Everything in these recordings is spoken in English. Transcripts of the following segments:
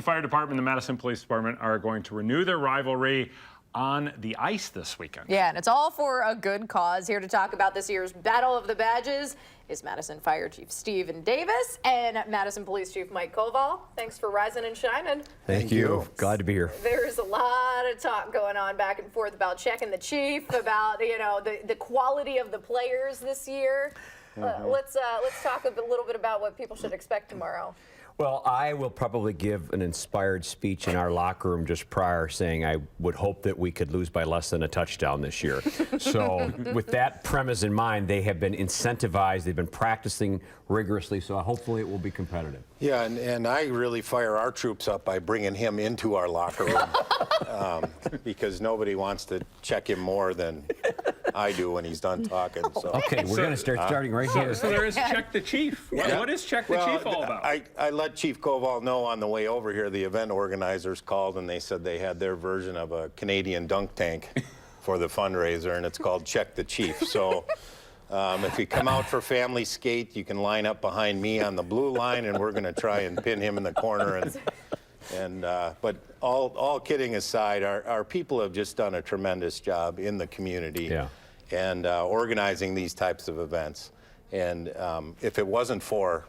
Fire Department and the Madison Police Department are going to renew their rivalry on the ice this weekend. Yeah, and it's all for a good cause. Here to talk about this year's Battle of the Badges is Madison Fire Chief Stephen Davis and Madison Police Chief Mike Koval. Thanks for rising and shining. Thank you. Glad to be here. There's a lot of talk going on back and forth about checking the chief, about the quality of the players this year. Let's talk a little bit about what people should expect tomorrow. Well, I will probably give an inspired speech in our locker room just prior saying I would hope that we could lose by less than a touchdown this year. So with that premise in mind, they have been incentivized, they've been practicing rigorously, so hopefully it will be competitive. Yeah, and I really fire our troops up by bringing him into our locker room because nobody wants to check him more than I do when he's done talking. So. Okay, we're going to start starting right here. So there is Check the Chief. What is Check the Chief all about? I let Chief Koval know on the way over here, the event organizers called and they said they had their version of a Canadian dunk tank for the fundraiser, and it's called Check the Chief. So if you come out for family skate, you can line up behind me on the blue line, and we're going to try and pin him in the corner. But all kidding aside, our people have just done a tremendous job in the community and organizing these types of events. And if it wasn't for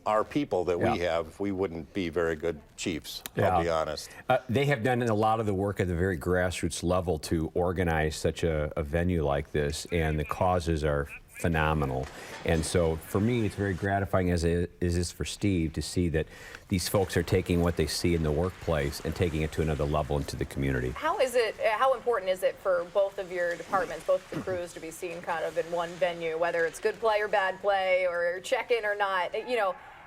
our people that we have, we wouldn't be very good chiefs, I'll be honest. They have done a lot of the work at the very grassroots level to organize such a venue like this, and the causes are phenomenal. And so for me, it's very gratifying, as it is for Steve, to see that these folks are taking what they see in the workplace and taking it to another level into the community. How important is it for both of your departments, both the crews, to be seen kind of in one venue, whether it's good play or bad play or check-in or not?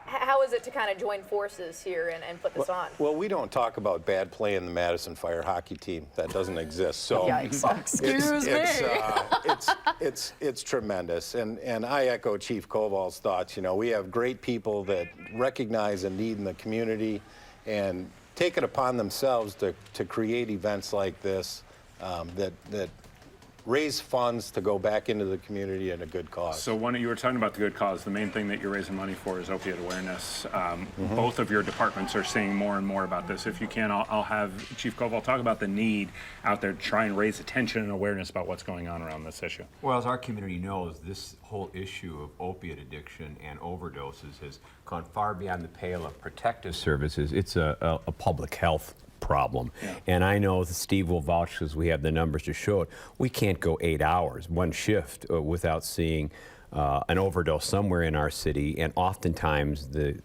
How is it to kind of join forces here and put this on? Well, we don't talk about bad play in the Madison Fire hockey team. That doesn't exist. So Yikes. Excuse me. It's tremendous. And I echo Chief Koval's thoughts. We have great people that recognize a need in the community and take it upon themselves to create events like this that raise funds to go back into the community in a good cause. So you were talking about the good cause. The main thing that you're raising money for is opiate awareness. Both of your departments are seeing more and more about this. If you can, I'll have Chief Koval talk about the need out there to try and raise attention and awareness about what's going on around this issue. Well, as our community knows, this whole issue of opiate addiction and overdoses has gone far beyond the pale of protective services. It's a public health problem. And I know that Steve will vouch because we have the numbers to show it. We can't go 8 hours, one shift, without seeing an overdose somewhere in our city, and oftentimes the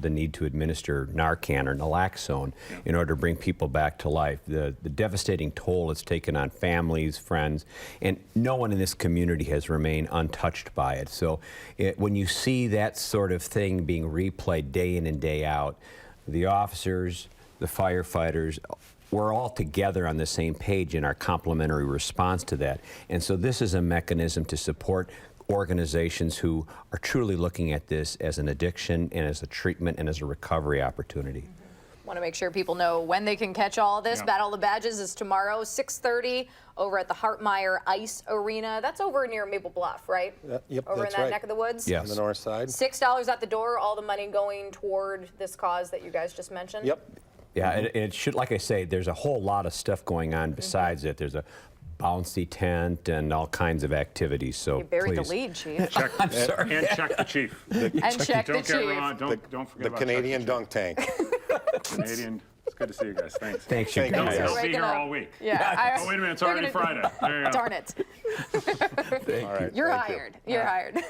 need to administer Narcan or naloxone in order to bring people back to life. The devastating toll it's taken on families, friends, and no one in this community has remained untouched by it. So when you see that sort of thing being replayed day in and day out, the officers, the firefighters, we're all together on the same page in our complementary response to that. And so this is a mechanism to support organizations who are truly looking at this as an addiction and as a treatment and as a recovery opportunity. Want to make sure people know when they can catch all this. Battle of the Badges is tomorrow, 6:30, over at the Hartmeyer Ice Arena. That's over near Maple Bluff, right? Yep, over that's in that right. neck of the woods? Yes. On the north side. $6 at the door, all the money going toward this cause that you guys just mentioned? Yep. Yeah, and it should, like I say, there's a whole lot of stuff going on besides it. There's a bouncy tent and all kinds of activities. So you buried please. the lead, Chief. I'm sorry. And Check the Chief. And check the Don't chief. get wrong. Don't forget The about Canadian dunk tank. Canadian. It's good to see you guys. Thanks. Thanks, you Thank you. guys. I'll be here all week. Yeah. Oh, wait a minute. It's already Friday. There you go. Darn it. All right. You're Thank you. hired. You're hired.